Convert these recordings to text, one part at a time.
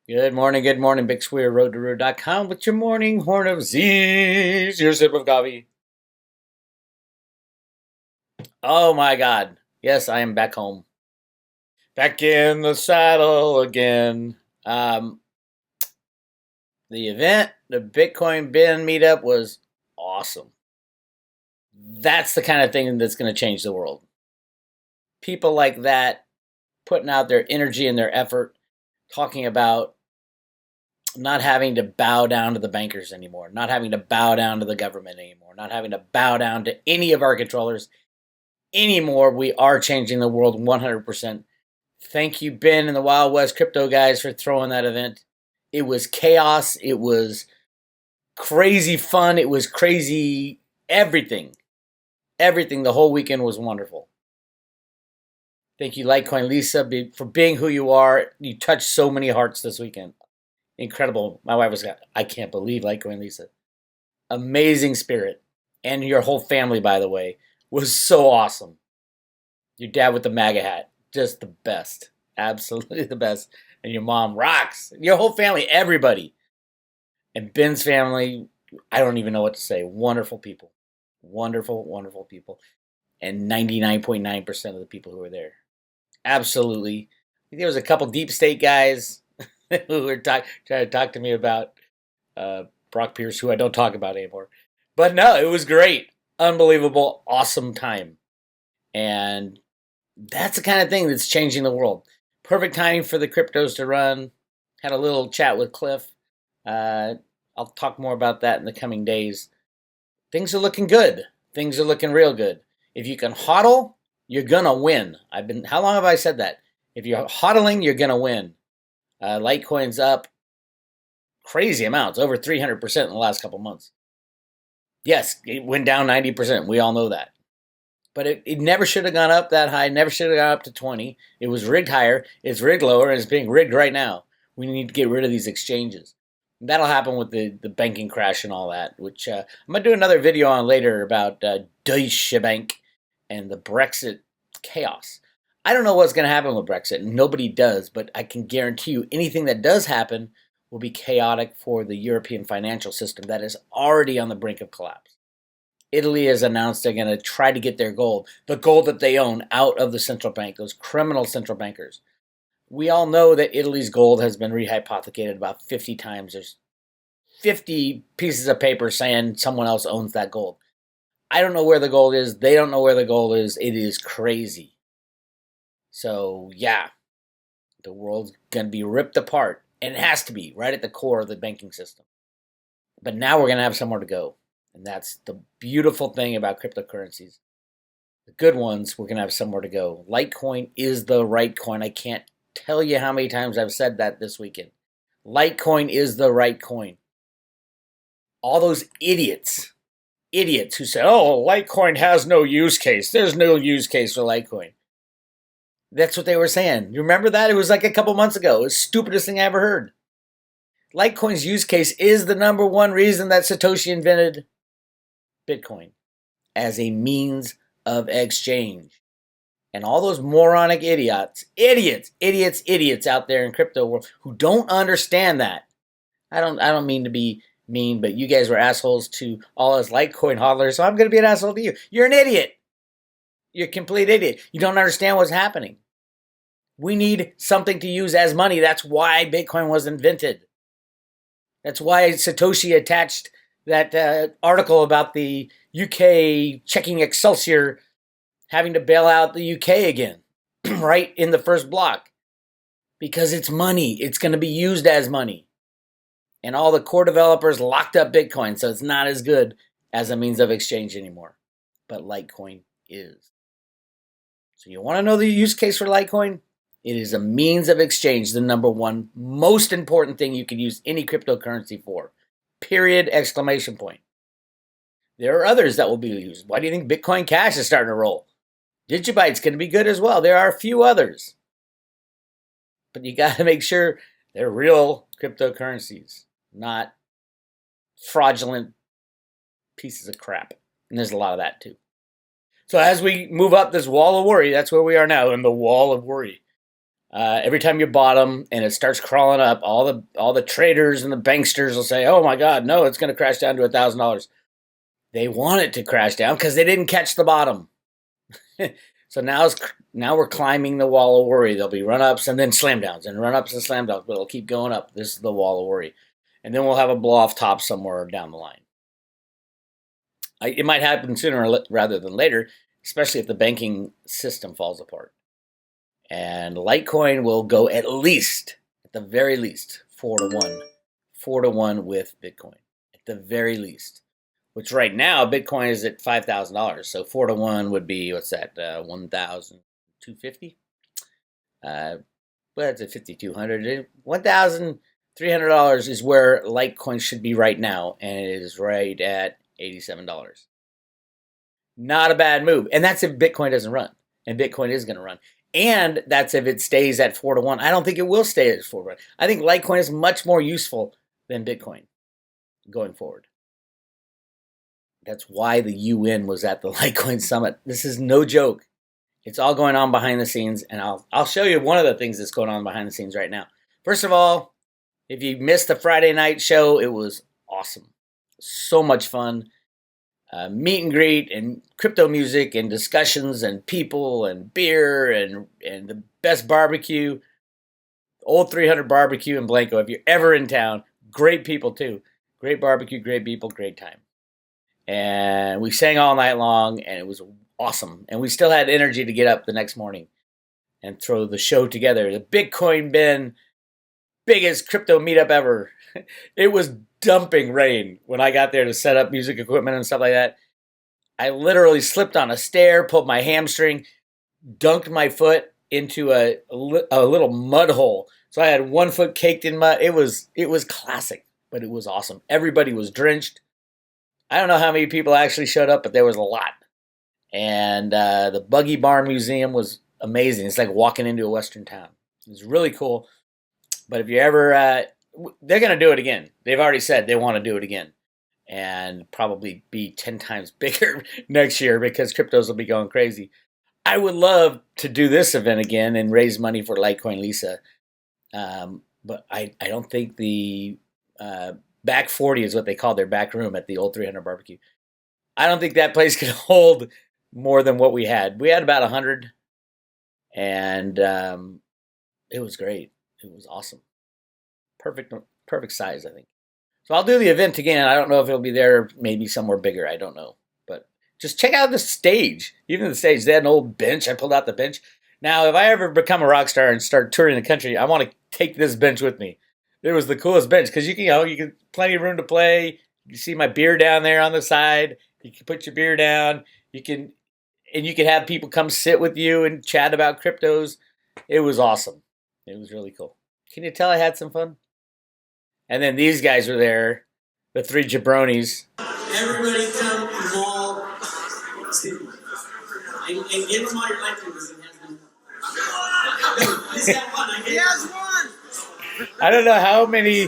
Good morning, Big Square, road with your morning horn of Z's, your sip of coffee. Oh my God. Yes, I am back home. Back in the saddle again. Um, the event, the Bitcoin bin meetup was awesome. That's the kind of thing that's going to change the world. People like that putting out their energy and their effort, talking about not having to bow down to the bankers anymore, not having to bow down to the government anymore, not having to bow down to any of our controllers anymore. We are changing the world 100%. Thank you, Ben and the Wild West crypto guys, for throwing that event. It was chaos. It was crazy fun. It was crazy everything. Everything. The whole weekend was wonderful. Thank you, Litecoin Lisa, for being who you are. You touched so many hearts this weekend. Incredible. My wife was, I can't believe Litecoin Lisa. Amazing spirit. And your whole family, by the way, was so awesome. Your dad with the MAGA hat, just the best. Absolutely the best. And your mom rocks. Your whole family, everybody. And Ben's family, I don't even know what to say. Wonderful people. Wonderful, wonderful people. And 99.9% of the people who were there. Absolutely. There was a couple deep state guys who were trying to talk to me about Brock Pierce, who I don't talk about anymore. But no, it was great. Unbelievable, awesome time. And that's the kind of thing that's changing the world. Perfect timing for the cryptos to run. Had a little chat with Cliff. Uh, I'll talk more about that in the coming days. Things are looking good. Things are looking real good. If you can hodl, you're gonna win. How long have I said that? If you're hodling, you're gonna win. Litecoin's up crazy amounts, over 300% in the last couple months. Yes, it went down 90%. We all know that. But it never should have gone up that high, never should have gone up to 20. It was rigged higher, it's rigged lower, and it's being rigged right now. We need to get rid of these exchanges. That'll happen with the banking crash and all that, which I'm going to do another video on later about Deutsche Bank and the Brexit chaos. I don't know what's going to happen with Brexit, and nobody does, but I can guarantee you anything that does happen will be chaotic for the European financial system that is already on the brink of collapse. Italy has announced they're going to try to get their gold, the gold that they own, out of the central bank, those criminal central bankers. We all know that Italy's gold has been rehypothecated about 50 times. There's 50 pieces of paper saying someone else owns that gold. I don't know where the gold is. They don't know where the gold is. It is crazy. So, yeah, the world's going to be ripped apart. And it has to be right at the core of the banking system. But now we're going to have somewhere to go. And that's the beautiful thing about cryptocurrencies. The good ones, we're going to have somewhere to go. Litecoin is the right coin. I can't tell you how many times I've said that this weekend. Litecoin is the right coin. All those idiots who say, oh, Litecoin has no use case. There's no use case for Litecoin. That's what they were saying. You remember that? It was like a couple months ago. It was the stupidest thing I ever heard. Litecoin's use case is the number one reason that Satoshi invented Bitcoin as a means of exchange. And all those moronic idiots out there in crypto world who don't understand that. I don't mean to be mean, but you guys were assholes to all us Litecoin hodlers, so I'm going to be an asshole to you. You're an idiot. You're a complete idiot. You don't understand what's happening. We need something to use as money. That's why Bitcoin was invented. That's why Satoshi attached that article about the UK checking Excelsior having to bail out the UK again, right in the first block. Because it's money. It's going to be used as money. And all the core developers locked up Bitcoin, so it's not as good as a means of exchange anymore. But Litecoin is. So you want to know the use case for Litecoin? It is a means of exchange, the number one most important thing you can use any cryptocurrency for. Period, exclamation point. There are others that will be used. Why do you think Bitcoin Cash is starting to roll? Digibyte's going to be good as well. There are a few others. But you got to make sure they're real cryptocurrencies, not fraudulent pieces of crap. And there's a lot of that too. So as we move up this wall of worry, that's where we are now, in the wall of worry. Every time you bought them and it starts crawling up, all the traders and the banksters will say, "Oh my God, no, it's going to crash down to $1,000." They want it to crash down because they didn't catch the bottom. So now we're climbing the wall of worry. There'll be run ups and then slam downs and run ups and slam downs, but it'll keep going up. This is the wall of worry, and then we'll have a blow off top somewhere down the line. It might happen sooner rather than later, especially if the banking system falls apart. And Litecoin will go at the very least, 4-1. 4-1 with Bitcoin, at the very least. Which right now, Bitcoin is at $5,000. So 4-1 would be, what's that, 1,250? Well, that's at 5,200. $1,300 is where Litecoin should be right now. And it is right at $87. Not a bad move. And that's if Bitcoin doesn't run. And Bitcoin is going to run. And that's if it stays at 4-1. I don't think it will stay at 4-1. I think Litecoin is much more useful than Bitcoin going forward. That's why the UN was at the Litecoin Summit. This is no joke. It's all going on behind the scenes, and I'll show you one of the things that's going on behind the scenes right now. First of all, if you missed the Friday night show, it was awesome. So much fun. Meet and greet and crypto music and discussions and people and beer and the best barbecue. Old 300 Barbecue in Blanco. If you're ever in town, great people too. Great barbecue, great people, great time. And we sang all night long, and it was awesome. And we still had energy to get up the next morning and throw the show together. The Bitcoin Bin, biggest crypto meetup ever. It was dumping rain when I got there to set up music equipment and stuff like that. I literally slipped on a stair, pulled my hamstring, dunked my foot into a little mud hole. So I had one foot caked in mud. It was classic, but it was awesome. Everybody was drenched. I don't know how many people actually showed up, but there was a lot. And the Buggy Barn Museum was amazing. It's like walking into a Western town. It was really cool. But if you ever, they're going to do it again. They've already said they want to do it again. And probably be 10 times bigger next year because cryptos will be going crazy. I would love to do this event again and raise money for Litecoin Lisa. But I don't think the back 40 is what they call their back room at the old 300 Barbecue. I don't think that place could hold more than what we had. We had about 100, and it was great. It was awesome. Perfect size, I think. So I'll do the event again. I don't know if it'll be there, maybe somewhere bigger. I don't know. But just check out the stage. Even the stage, they had an old bench. I pulled out the bench. Now, if I ever become a rock star and start touring the country, I want to take this bench with me. It was the coolest bench because you can plenty of room to play. You see my beer down there on the side. You can put your beer down. You can have people come sit with you and chat about cryptos. It was awesome. It was really cool. Can you tell I had some fun? And then these guys were there, the three jabronis. Everybody come and all and give him all your life because he has one. He has one. I don't know how many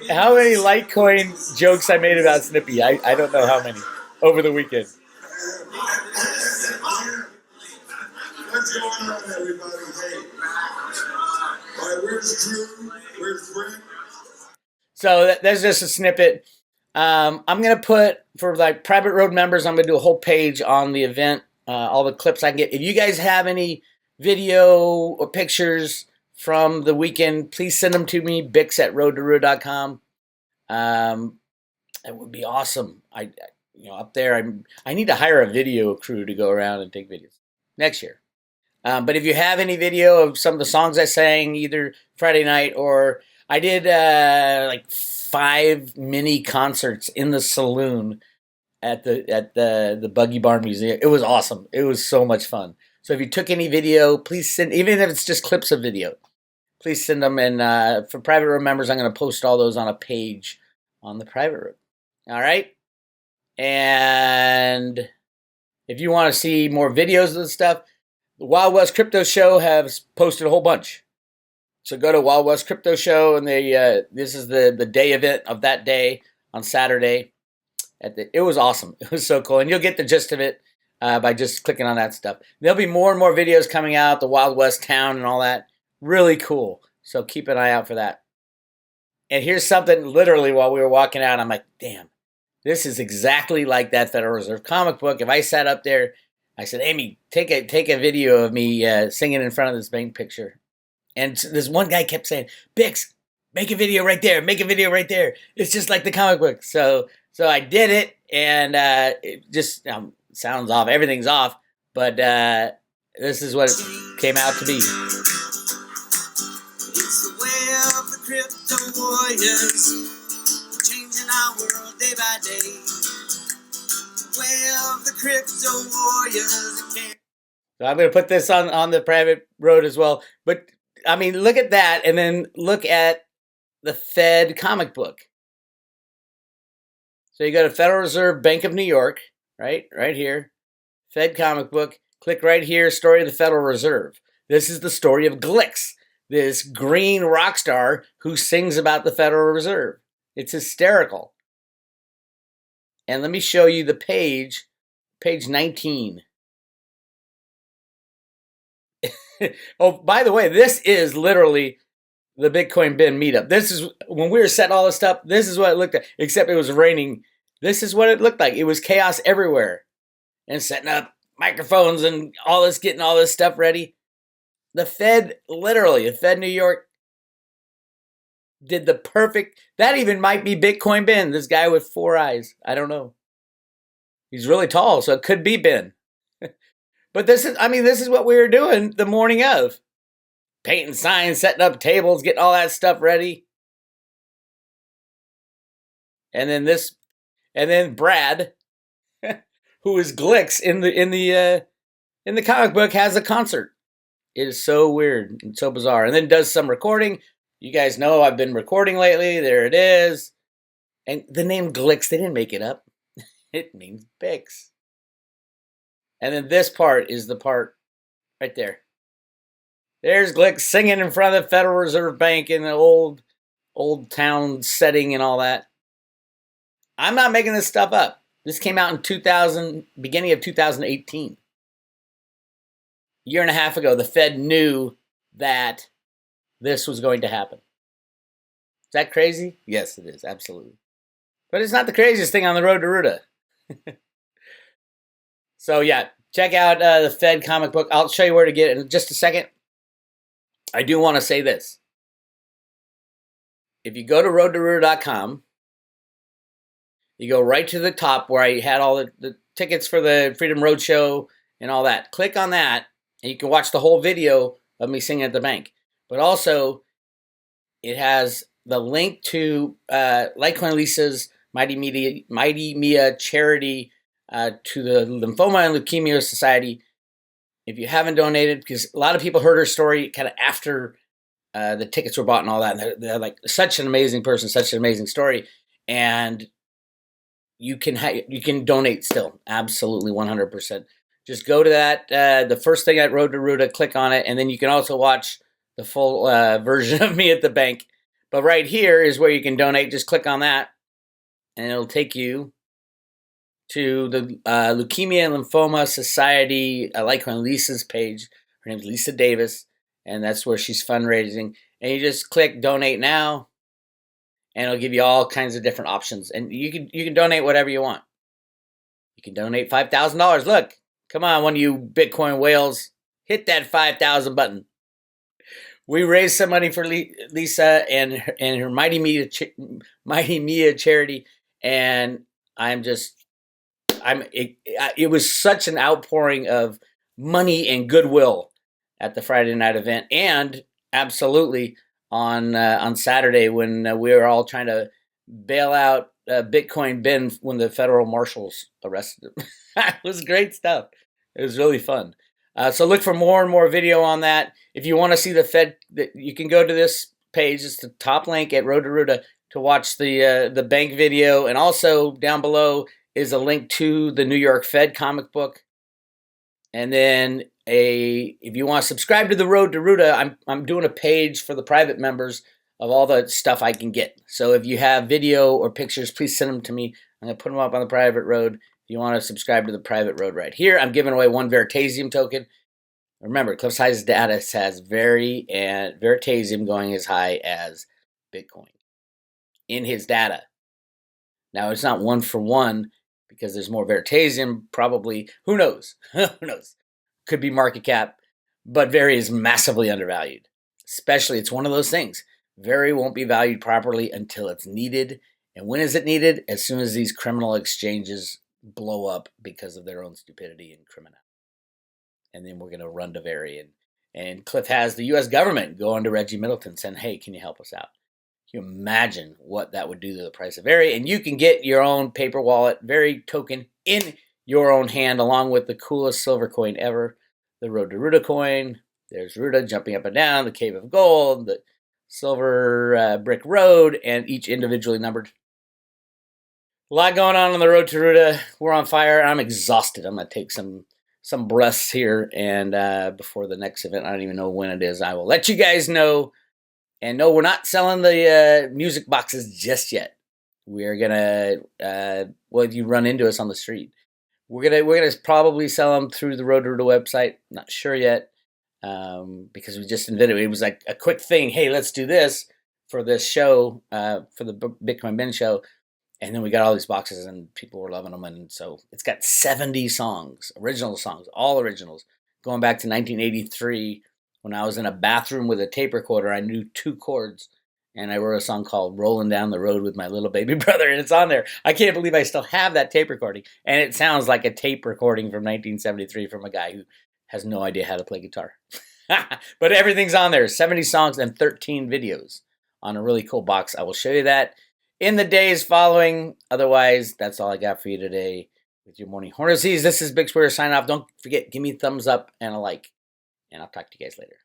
Litecoin jokes I made about Snippy. I don't know how many over the weekend. What's going on, everybody? Hey. All right, where's Drew? Where's Frank? So that's just a snippet. I'm going to put, for like private road members, I'm going to do a whole page on the event, all the clips I can get. If you guys have any video or pictures from the weekend, please send them to me, bix@roadtoroot.com. It would be awesome. Up there, I need to hire a video crew to go around and take videos next year. But if you have any video of some of the songs I sang, either Friday night or I did like 5 mini concerts in the saloon at the Buggy Barn Museum. It was awesome. It was so much fun. So if you took any video, please send, even if it's just clips of video, please send them. And for private room members, I'm going to post all those on a page on the private room. All right. And if you want to see more videos of this stuff, the Wild West Crypto Show has posted a whole bunch. So go to Wild West Crypto Show, and this is the day event of that day on Saturday. It was awesome. It was so cool, and you'll get the gist of it by just clicking on that stuff. There'll be more and more videos coming out, the Wild West town and all that. Really cool. So keep an eye out for that. And here's something literally while we were walking out, I'm like, damn, this is exactly like that Federal Reserve comic book. If I sat up there, I said, Amy, take a video of me singing in front of this bank picture. And this one guy kept saying, Bix, make a video right there. Make a video right there. It's just like the comic book. So I did it, and it just sounds off. Everything's off. But this is what it came out to be. It's the way of the crypto warriors, changing our world day by day. The way of the crypto warriors again. So I'm going to put this on the private road as well. But I mean, look at that, and then look at the Fed comic book. So you go to Federal Reserve Bank of New York, right here, Fed comic book. Click right here, story of the Federal Reserve. This is the story of Glix, this green rock star who sings about the Federal Reserve. It's hysterical. And let me show you the page 19. Oh, by the way, this is literally the Bitcoin bin meetup. This is when we were setting all this stuff. This is what it looked like, except it was raining. This is what it looked like. It was chaos everywhere, and setting up microphones and all this, getting all this stuff ready. The Fed New York did the perfect. That even might be Bitcoin bin. This guy with 4 eyes. I don't know. He's really tall, so it could be Ben. But this is what we were doing the morning of. Painting signs, setting up tables, getting all that stuff ready. And then Brad, who is Glix in the comic book, has a concert. It is so weird and so bizarre. And then does some recording. You guys know I've been recording lately. There it is. And the name Glix, they didn't make it up. It means Bix. And then this part is the part right there. There's Glick singing in front of the Federal Reserve Bank in the old town setting and all that. I'm not making this stuff up. This came out in beginning of 2018. A year and a half ago, the Fed knew that this was going to happen. Is that crazy? Yes, it is, absolutely. But it's not the craziest thing on the road to Ruta. So yeah, check out the Fed comic book. I'll show you where to get it in just a second. I do want to say this. If you go to roadtoruta.com, you go right to the top where I had all the tickets for the Freedom Roadshow and all that. Click on that, and you can watch the whole video of me singing at the bank. But also, it has the link to Litecoin Lisa's Mighty Mia charity to the Lymphoma and Leukemia Society. If you haven't donated, because a lot of people heard her story kind of after the tickets were bought and all that, and they're like, such an amazing person, such an amazing story, and you can donate still, absolutely 100%. Just go to that, the first thing at Road to Ruta, click on it, and then you can also watch the full version of me at the bank. But right here is where you can donate. Just click on that, and it'll take you to the Leukemia and Lymphoma Society, Litecoin Lisa's page. Her name's Lisa Davis, and that's where she's fundraising. And you just click Donate Now, and it'll give you all kinds of different options. And you can donate whatever you want. You can donate $5,000. Look, come on, one of you Bitcoin whales, hit that 5,000 button. We raised some money for Lisa and her Mighty Mia charity, and it was such an outpouring of money and goodwill at the Friday night event, and absolutely on Saturday when we were all trying to bail out Bitcoin Ben when the federal marshals arrested him. It was great stuff. It was really fun. So look for more and more video on that. If you want to see the Fed, you can go to this page. It's the top link at Road to Ruta to watch the bank video, and also down below is a link to the New York Fed comic book. And then if you want to subscribe to the Road to Ruta, I'm doing a page for the private members of all the stuff I can get. So if you have video or pictures, please send them to me. I'm going to put them up on the private road. If you want to subscribe to the private road right here, I'm giving away one Veritasium token. Remember, Cliff's highest data has Veri and Veritasium going as high as Bitcoin in his data. Now, it's not one for one because there's more Veritasium, probably. Who knows? Who knows? Could be market cap, but Veri is massively undervalued. Especially, it's one of those things. Veri won't be valued properly until it's needed. And when is it needed? As soon as these criminal exchanges blow up because of their own stupidity and criminality. And then we're going to run to Veri. And Cliff has the U.S. government going to Reggie Middleton saying, hey, can you help us out? Can you imagine what that would do to the price of Veri? And you can get your own paper wallet, Veri token, in your own hand, along with the coolest silver coin ever, the Road to Ruta coin. There's Ruta jumping up and down, the Cave of Gold, the silver brick road, and each individually numbered. A lot going on the Road to Ruta. We're on fire. I'm exhausted. I'm going to take some breaths here, and before the next event, I don't even know when it is. I will let you guys know. And no, we're not selling the music boxes just yet. We're gonna, well, you run into us on the street. We're gonna probably sell them through the Road to Ruta website. Not sure yet, because we just invented it. It was like a quick thing. Hey, let's do this for this show, for the Bitcoin Ben show. And then we got all these boxes, and people were loving them. And so it's got 70 songs, original songs, all originals, going back to 1983. When I was in a bathroom with a tape recorder, I knew 2 chords, and I wrote a song called Rolling Down the Road with My Little Baby Brother, and it's on there. I can't believe I still have that tape recording, and it sounds like a tape recording from 1973 from a guy who has no idea how to play guitar. But everything's on there, 70 songs and 13 videos on a really cool box. I will show you that in the days following. Otherwise, that's all I got for you today with your morning Hornets. This is Big Square signing off. Don't forget, give me a thumbs up and a like. And I'll talk to you guys later.